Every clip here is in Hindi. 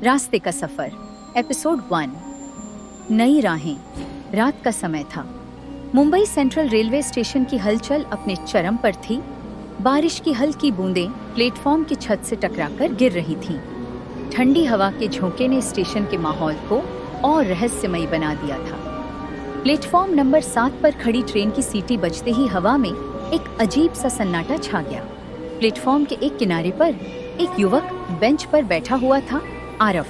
रास्ते का सफर एपिसोड 1। नई राहें। रात का समय था। मुंबई सेंट्रल रेलवे स्टेशन की हलचल अपने चरम पर थी। बारिश की हल्की बूंदें प्लेटफॉर्म की छत से टकराकर गिर रही थीं। ठंडी हवा के झोंके ने स्टेशन के माहौल को और रहस्यमयी बना दिया था। प्लेटफॉर्म नंबर 7 पर खड़ी ट्रेन की सीटी बजते ही हवा में एक अजीब सा सन्नाटा छा गया। प्लेटफॉर्म के एक किनारे पर एक युवक बेंच पर बैठा हुआ था, आरव।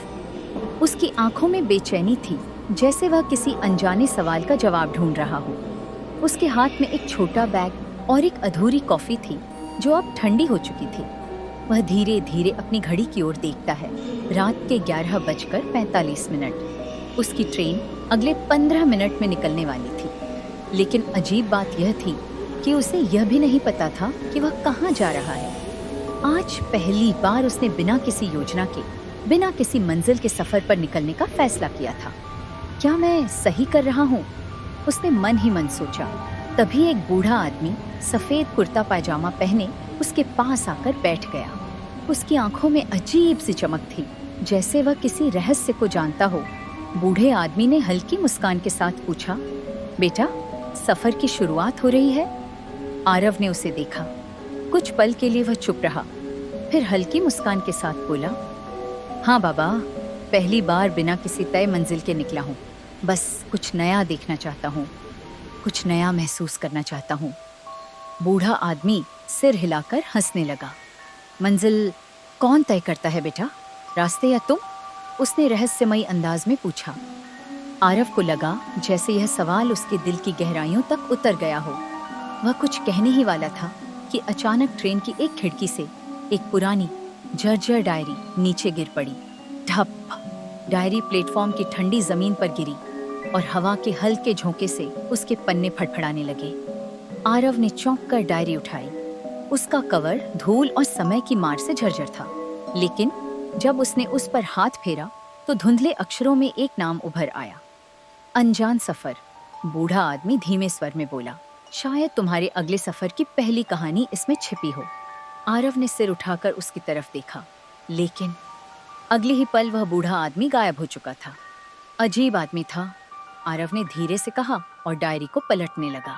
उसकी आंखों में बेचैनी थी, जैसे वह किसी अनजाने सवाल का जवाब ढूंढ रहा हो। उसके हाथ में एक छोटा बैग और एक अधूरी कॉफी थी, जो अब ठंडी हो चुकी थी। वह धीरे धीरे अपनी घड़ी की ओर देखता है। रात के 11:45। उसकी ट्रेन अगले 15 मिनट में निकलने वाली थी। लेकिन अजीब बात यह थी कि उसे यह भी नहीं पता था कि वह कहाँ जा रहा है। आज पहली बार उसने बिना किसी योजना के, बिना किसी मंजिल के सफर पर निकलने का फैसला किया था। क्या मैं सही कर रहा हूँ? उसने मन ही मन सोचा। तभी एक बूढ़ा आदमी सफेद कुर्ता पायजामा पहने उसके पास आकर बैठ गया। उसकी आंखों में अजीब सी चमक थी, जैसे वह किसी रहस्य को जानता हो। बूढ़े आदमी ने हल्की मुस्कान के साथ पूछा, बेटा, सफर की शुरुआत हो रही है? आरव ने उसे देखा। कुछ पल के लिए वह चुप रहा, फिर हल्की मुस्कान के साथ बोला, हाँ बाबा, पहली बार बिना किसी तय मंजिल के निकला हूँ। बस कुछ नया देखना चाहता हूँ, कुछ नया महसूस करना चाहता हूँ। बूढ़ा आदमी सिर हिलाकर हंसने लगा। मंजिल कौन तय करता है बेटा, रास्ते या तुम? उसने रहस्यमयी अंदाज में पूछा। आरव को लगा जैसे यह सवाल उसके दिल की गहराइयों तक उतर गया हो। वह कुछ कहने ही वाला था कि अचानक ट्रेन की एक खिड़की से एक पुरानी जर्जर डायरी नीचे गिर पड़ी। ढप! डायरी प्लेटफॉर्म की ठंडी जमीन पर गिरी और हवा के हल्के झोंके से उसके पन्ने फड़फड़ाने लगे। आरव ने चौंक कर डायरी उठाई। उसका कवर धूल और समय की मार से झरझर था, लेकिन जब उसने उस पर हाथ फेरा तो धुंधले अक्षरों में एक नाम उभर आया, अनजान सफर। बूढ़ा आदमी धीमे स्वर में बोला, शायद तुम्हारे अगले सफर की पहली कहानी इसमें छिपी हो। आरव ने सिर उठाकर उसकी तरफ देखा, लेकिन अगले ही पल वह बूढ़ा आदमी गायब हो चुका था। अजीब आदमी था, आरव ने धीरे से कहा और डायरी को पलटने लगा।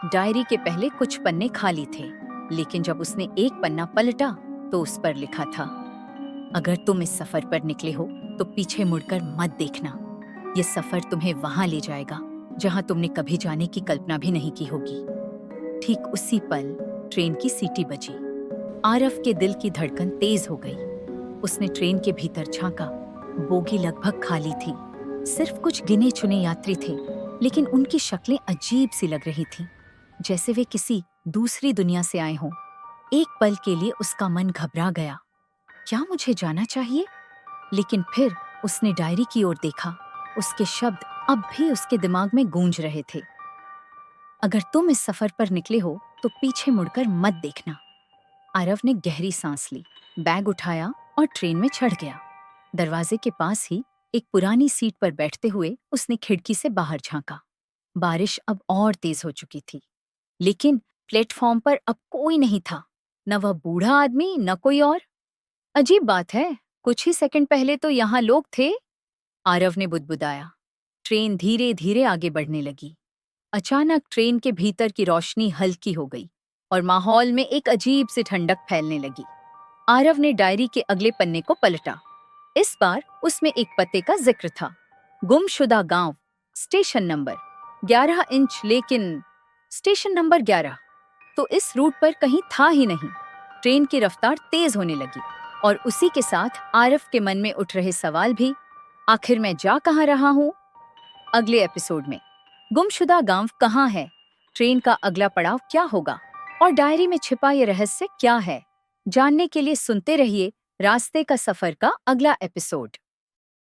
डायरी के पहले कुछ पन्ने खाली थे, लेकिन जब उसने एक पन्ना पलटा तो उस पर लिखा था, अगर तुम इस सफर पर निकले हो तो पीछे मुड़कर मत देखना। ये सफर तुम्हें वहां ले जाएगा जहां तुमने कभी जाने की कल्पना भी नहीं की होगी। ठीक उसी पल ट्रेन की सीटी बजी। आरव के दिल की धड़कन तेज हो गई। उसने ट्रेन के भीतर झांका। बोगी लगभग खाली थी। सिर्फ कुछ गिने चुने यात्री थे, लेकिन उनकी शक्लें अजीब सी लग रही थीं, जैसे वे किसी दूसरी दुनिया से आए हों। एक पल के लिए उसका मन घबरा गया। क्या मुझे जाना चाहिए? लेकिन फिर उसने डायरी की ओर देखा। उसके शब्द अब भी उसके दिमाग में गूंज रहे थे, अगर तुम इस सफर पर निकले हो तो पीछे मुड़कर मत देखना। आरव ने गहरी सांस ली, बैग उठाया और ट्रेन में चढ़ गया। दरवाजे के पास ही एक पुरानी सीट पर बैठते हुए उसने खिड़की से बाहर झांका। बारिश अब और तेज हो चुकी थी, लेकिन प्लेटफॉर्म पर अब कोई नहीं था, न वह बूढ़ा आदमी न कोई और। अजीब बात है, कुछ ही सेकंड पहले तो यहाँ लोग थे, आरव ने बुदबुदाया। ट्रेन धीरे धीरे आगे बढ़ने लगी। अचानक ट्रेन के भीतर की रोशनी हल्की हो गई और माहौल में एक अजीब सी ठंडक फैलने लगी। आरव ने डायरी के अगले पन्ने को पलटा। इस बार उसमें एक पते का जिक्र था, गुमशुदा गांव, स्टेशन नंबर 11 इंच। लेकिन स्टेशन नंबर 11 तो इस रूट पर कहीं था ही नहीं। ट्रेन की रफ्तार तेज होने लगी और उसी के साथ आरव के मन में उठ रहे सवाल भी। आखिर मैं जा कहाँ रहा हूँ? अगले एपिसोड में गुमशुदा गांव कहाँ है, ट्रेन का अगला पड़ाव क्या होगा और डायरी में छिपा ये रहस्य क्या है, जानने के लिए सुनते रहिए रास्ते का सफर का अगला एपिसोड।